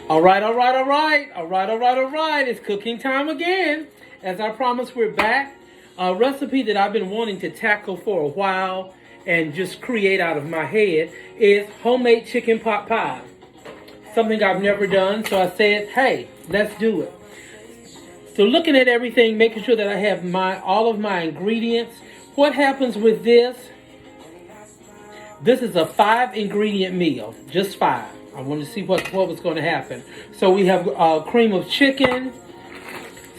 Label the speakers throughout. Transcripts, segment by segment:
Speaker 1: All right, all right, all right, all right, all right, all right. It's cooking time again. As I promised, we're back. A recipe that I've been wanting to tackle for a while and just create out of my head is homemade chicken pot pie. Something I've never done, so I said, hey, let's do it. So looking at everything, making sure that I have all of my ingredients. What happens with this? This is a 5-ingredient meal, just 5. I wanted to see what was going to happen. So we have cream of chicken,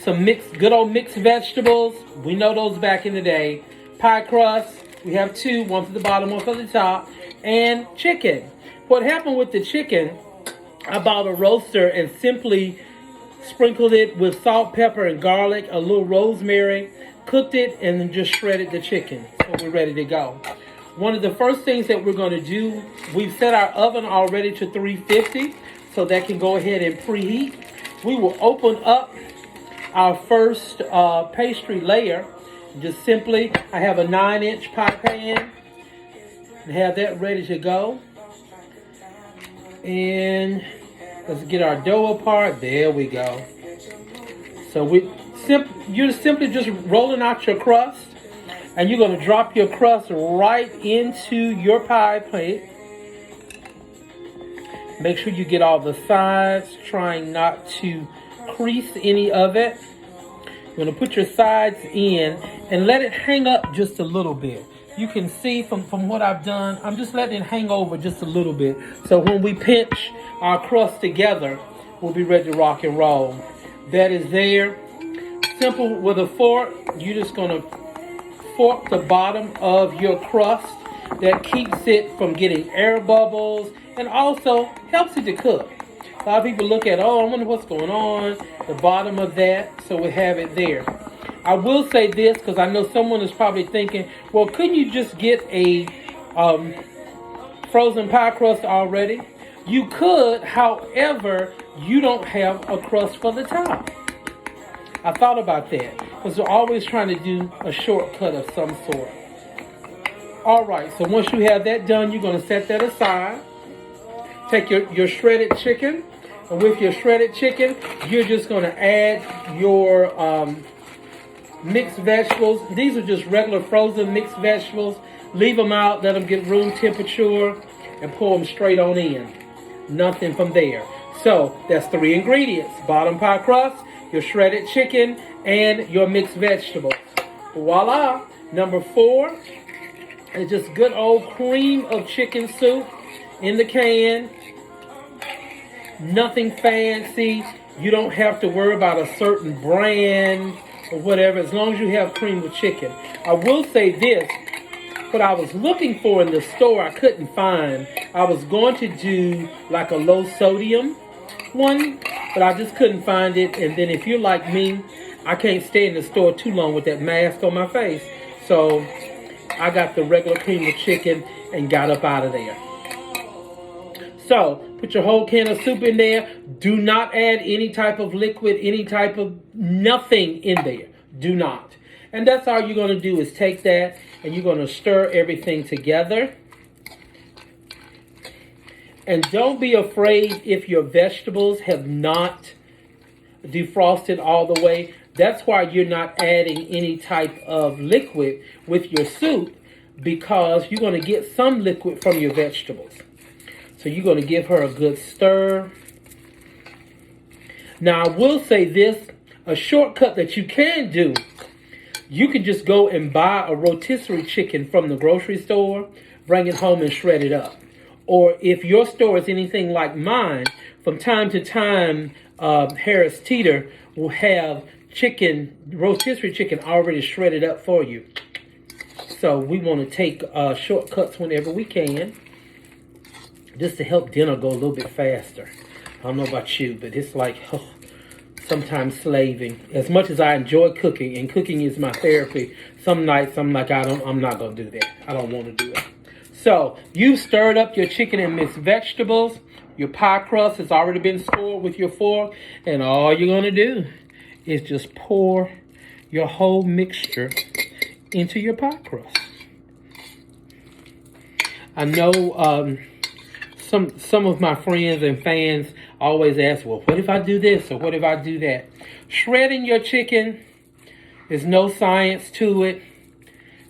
Speaker 1: some good old mixed vegetables. We know those back in the day. Pie crust. We have 2, one for the bottom, one for the top, and chicken. What happened with the chicken? I bought a roaster and simply sprinkled it with salt, pepper, and garlic, a little rosemary, cooked it, and then just shredded the chicken. So we're ready to go. One of the first things that we're going to do, we've set our oven already to 350, so that can go ahead and preheat. We will open up our first pastry layer. Just simply, I have a 9-inch pie pan and have that ready to go. And let's get our dough apart. There we go. So you're simply just rolling out your crust. And you're going to drop your crust right into your pie plate. Make sure you get all the sides, trying not to crease any of it. You're going to put your sides in and let it hang up just a little bit. You can see from what I've done, I'm just letting it hang over just a little bit. So when we pinch our crust together, we'll be ready to rock and roll. That is there. Simple with a fork, you're just going to fork the bottom of your crust. That keeps it from getting air bubbles and also helps it to cook. A lot of people look at, I wonder what's going on, the bottom of that, so we have it there. I will say this because I know someone is probably thinking, well, couldn't you just get a frozen pie crust already? You could, however, you don't have a crust for the top. I thought about that because we're always trying to do a shortcut of some sort. All right, so once you have that done, you're going to set that aside. Take your shredded chicken, and with your shredded chicken, you're just going to add your mixed vegetables. These are just regular frozen mixed vegetables. Leave them out, let them get room temperature, and pour them straight on in. Nothing from there. So that's 3 ingredients: bottom pie crust, your shredded chicken, and your mixed vegetables. Voila! Number 4 is just good old cream of chicken soup in the can. Nothing fancy. You don't have to worry about a certain brand or whatever, as long as you have cream of chicken. I will say this, what I was looking for in the store I couldn't find. I was going to do like a low sodium one, but I just couldn't find it. And then if you're like me, I can't stay in the store too long with that mask on my face. So I got the regular cream of chicken and got up out of there. So put your whole can of soup in there. Do not add any type of liquid, any type of nothing in there. Do not. And that's all you're going to do is take that and you're going to stir everything together. And don't be afraid if your vegetables have not defrosted all the way. That's why you're not adding any type of liquid with your soup, because you're going to get some liquid from your vegetables. So you're going to give her a good stir. Now I will say this, a shortcut that you can do, you can just go and buy a rotisserie chicken from the grocery store, bring it home and shred it up. Or if your store is anything like mine, from time to time, Harris Teeter will have rotisserie chicken already shredded up for you. So we want to take shortcuts whenever we can, just to help dinner go a little bit faster. I don't know about you, but it's like sometimes slaving. As much as I enjoy cooking, and cooking is my therapy, some nights I'm like, I'm not going to do that. I don't want to do it. So you've stirred up your chicken and mixed vegetables. Your pie crust has already been scored with your fork. And all you're going to do is just pour your whole mixture into your pie crust. I know some of my friends and fans always ask, well, what if I do this or what if I do that? Shredding your chicken, there's no science to it.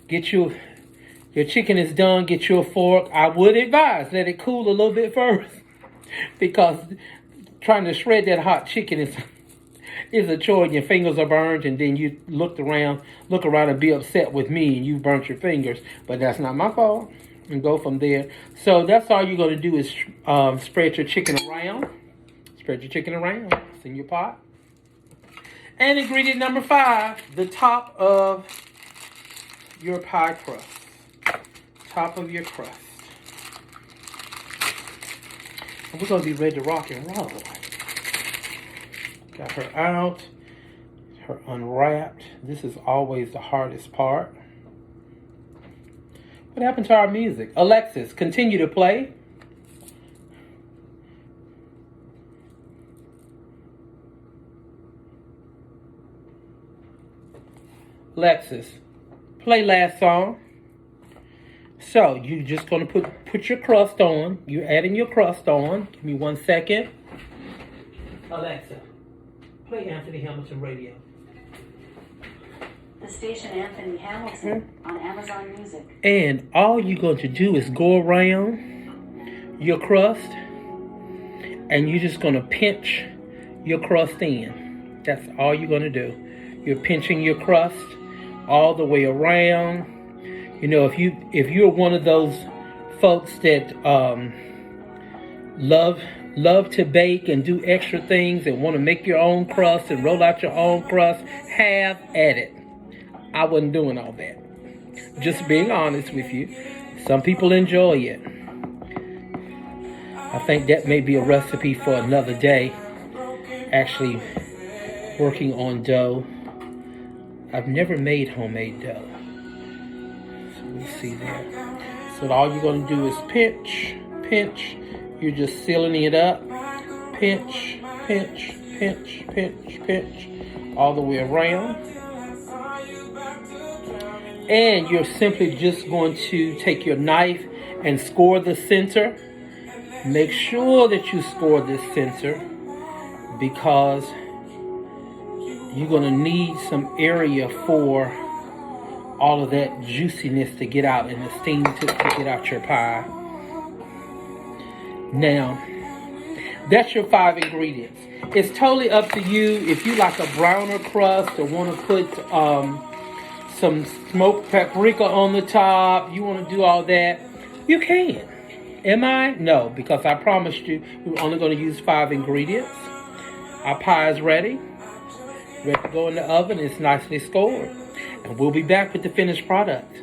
Speaker 1: Your chicken is done, get you a fork. I would advise, let it cool a little bit first because trying to shred that hot chicken is a chore and your fingers are burned, and then you look around and be upset with me and you burnt your fingers. But that's not my fault. And go from there. So that's all you're going to do is spread your chicken around. Spread your chicken around. It's in your pot. And ingredient number 5, the top of your pie crust. Top of your crust. And we're going to be ready to rock and roll. Got her out. Her unwrapped. This is always the hardest part. What happened to our music? Alexis, continue to play. Alexis, play last song. So, you're just going to put your crust on. You're adding your crust on. Give me 1 second. Alexa, play Anthony Hamilton Radio.
Speaker 2: The station Anthony Hamilton on Amazon Music.
Speaker 1: And all you're going to do is go around your crust and you're just going to pinch your crust in. That's all you're going to do. You're pinching your crust all the way around. You know, if you're one of those folks that love to bake and do extra things and want to make your own crust and roll out your own crust, have at it. I wasn't doing all that. Just being honest with you. Some people enjoy it. I think that may be a recipe for another day. Actually, working on dough. I've never made homemade dough. So we'll see there. So all you're going to do is pinch. You're just sealing it up. Pinch. All the way around. And you're simply just going to take your knife and score the center. Make sure that you score this center because you're going to need some area for all of that juiciness to get out and the steam to get out your pie. Now, that's your 5 ingredients. It's totally up to you if you like a browner crust or want to put some smoked paprika on the top. You want to do all that, you can. Am I? No, because I promised you we were only going to use 5 ingredients. Our pie is ready. Ready to go in the oven. It's nicely scored. And we'll be back with the finished product.